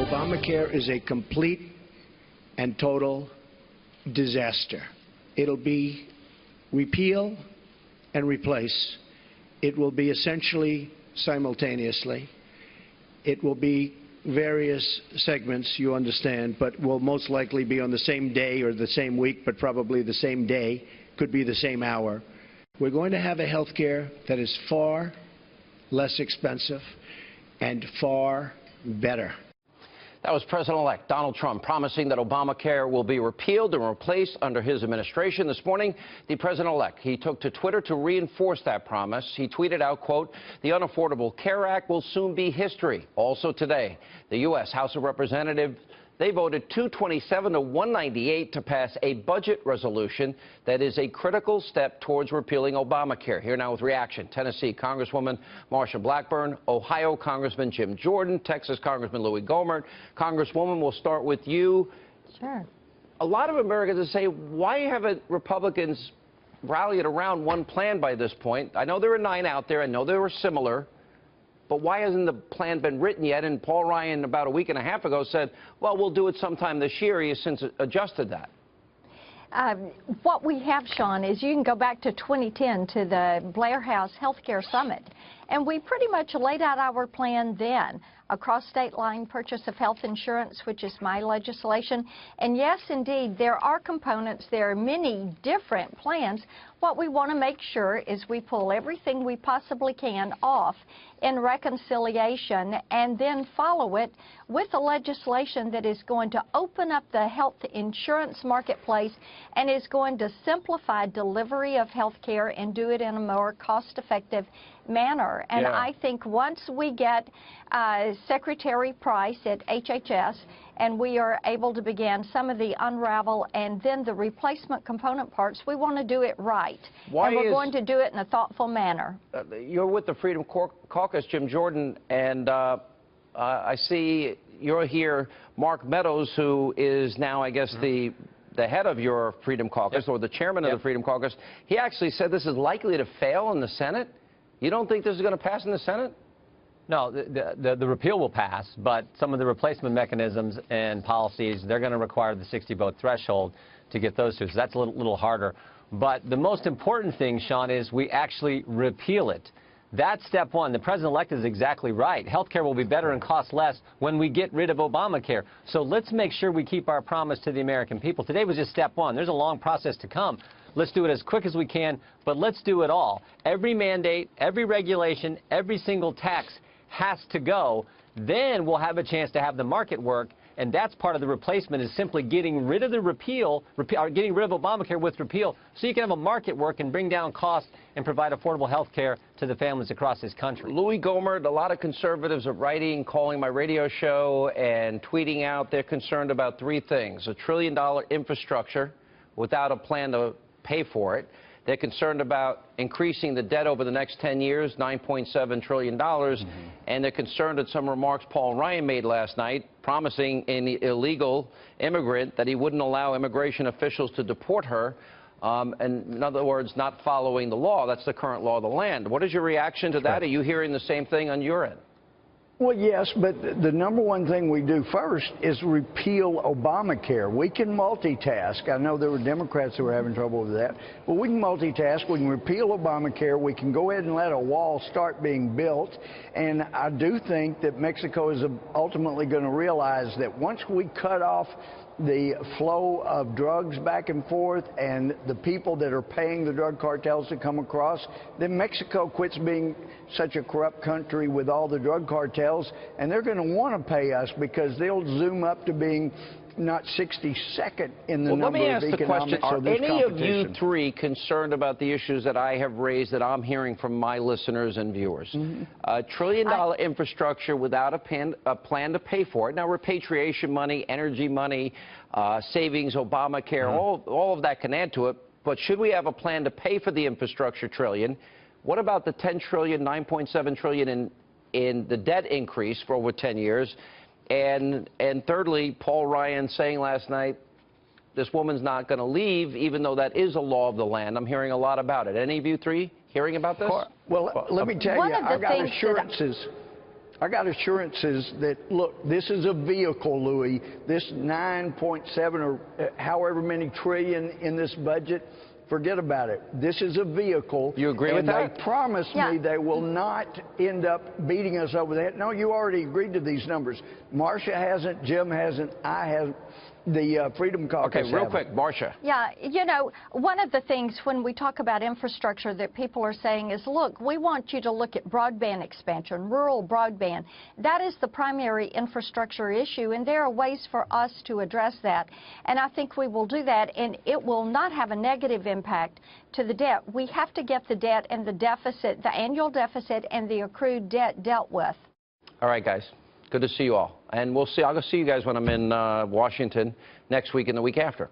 Obamacare is a complete and total disaster. It'll be repeal and replace. It will be essentially simultaneously. It will be various segments, you understand, but will most likely be on the same day or the same week, but probably the same day, could be the same hour. We're going to have a health care that is far less expensive and far better. That was President-elect Donald Trump promising that Obamacare will be repealed and replaced under his administration. This morning, the president-elect, he took to Twitter to reinforce that promise. He tweeted out, quote, "The Unaffordable Care Act will soon be history." Also today, the U.S. House of Representatives, they voted 227 to 198 to pass a budget resolution that is a critical step towards repealing Obamacare. Here now with reaction, Tennessee Congresswoman Marsha Blackburn, Ohio Congressman Jim Jordan, Texas Congressman Louie Gohmert. Congresswoman, we'll start with you. Sure. A lot of Americans say, why haven't Republicans rallied around one plan by this point? I know there are 9 out there. I know they were similar. But why hasn't the plan been written yet? And Paul Ryan, about a week and a half ago, said, well, we'll do it sometime this year. He has since adjusted that. What we have, Sean, is you can go back to 2010 to the Blair House Healthcare Summit. And we pretty much laid out our plan then. Across state line purchase of health insurance, which is my legislation. And yes, indeed, there are components. There are many different plans. What we want to make sure is we pull everything we possibly can off in reconciliation and then follow it with a legislation that is going to open up the health insurance marketplace and is going to simplify delivery of health care and do it in a more cost-effective manner. And I think once we get Secretary Price at HHS and we are able to begin some of the unravel and then the replacement component parts, we want to do it right. And we're going to do it in a thoughtful manner. You're with the Freedom Caucus, Jim Jordan, and I see you're here, Mark Meadows, who is now, I guess, the head of your Freedom Caucus, or the chairman of the Freedom Caucus. He actually said this is likely to fail in the Senate. You don't think this is going to pass in the Senate? No, the repeal will pass, but some of the replacement mechanisms and policies, they're going to require the 60-vote threshold to get those through. So that's a little harder. But the most important thing, Sean, is we actually repeal it. That's step one. The president-elect is exactly right. Health care will be better and cost less when we get rid of Obamacare. So let's make sure we keep our promise to the American people. Today was just step one. There's a long process to come. Let's do it as quick as we can, but let's do it all. Every mandate, every regulation, every single tax has to go. Then we'll have a chance to have the market work, and that's part of the replacement, is simply getting rid of the getting rid of Obamacare with repeal, so you can have a market work and bring down costs and provide affordable health care to the families across this country. Louie Gohmert, a lot of conservatives are writing, calling my radio show, and tweeting out they're concerned about 3 things: $1 trillion infrastructure without a plan to pay for it. They're concerned about increasing the debt over the next 10 years, $9.7 trillion. And they're concerned at some remarks Paul Ryan made last night, promising an illegal immigrant that he wouldn't allow immigration officials to deport her. And in other words, not following the law. That's the current law of the land. What is your reaction to that? Are you hearing the same thing on your end? Well, yes, but the number one thing we do first is repeal Obamacare. We can multitask. I know there were Democrats who were having trouble with that. But we can multitask. We can repeal Obamacare. We can go ahead and let a wall start being built. And I do think that Mexico is ultimately going to realize that once we cut off the flow of drugs back and forth and the people that are paying the drug cartels to come across, then Mexico quits being such a corrupt country with all the drug cartels, and they're going to want to pay us because they'll zoom up to being not 62nd in the number of economics. Let me ask the question, are any of you 3 concerned about the issues that I have raised that I'm hearing from my listeners and viewers? $1 trillion infrastructure without a plan to pay for it. Now, repatriation money, energy money, savings, Obamacare, all of that can add to it. But should we have a plan to pay for the infrastructure trillion? What about the $10 trillion, $9.7 trillion in the debt increase for over 10 years? And thirdly, Paul Ryan saying last night, this woman's not going to leave, even though that is a law of the land. I'm hearing a lot about it. Any of you 3 hearing about this? Well, let me tell you, I got assurances. I got assurances that, look, this is a vehicle, Louie. This 9.7 or however many trillion in this budget, forget about it. This is a vehicle. You agree with that? And they promised me they will not end up beating us over that. No, you already agreed to these numbers. Marsha hasn't, Jim hasn't, I haven't. The Freedom Caucus. Okay, real quick, Marsha. Yeah, you know, one of the things when we talk about infrastructure that people are saying is, look, we want you to look at broadband expansion, rural broadband. That is the primary infrastructure issue, and there are ways for us to address that. And I think we will do that, and it will not have a negative impact to the debt. We have to get the debt and the deficit, the annual deficit and the accrued debt dealt with. All right, guys. Good to see you all. And we'll see. I'll go see you guys when I'm in Washington next week and the week after.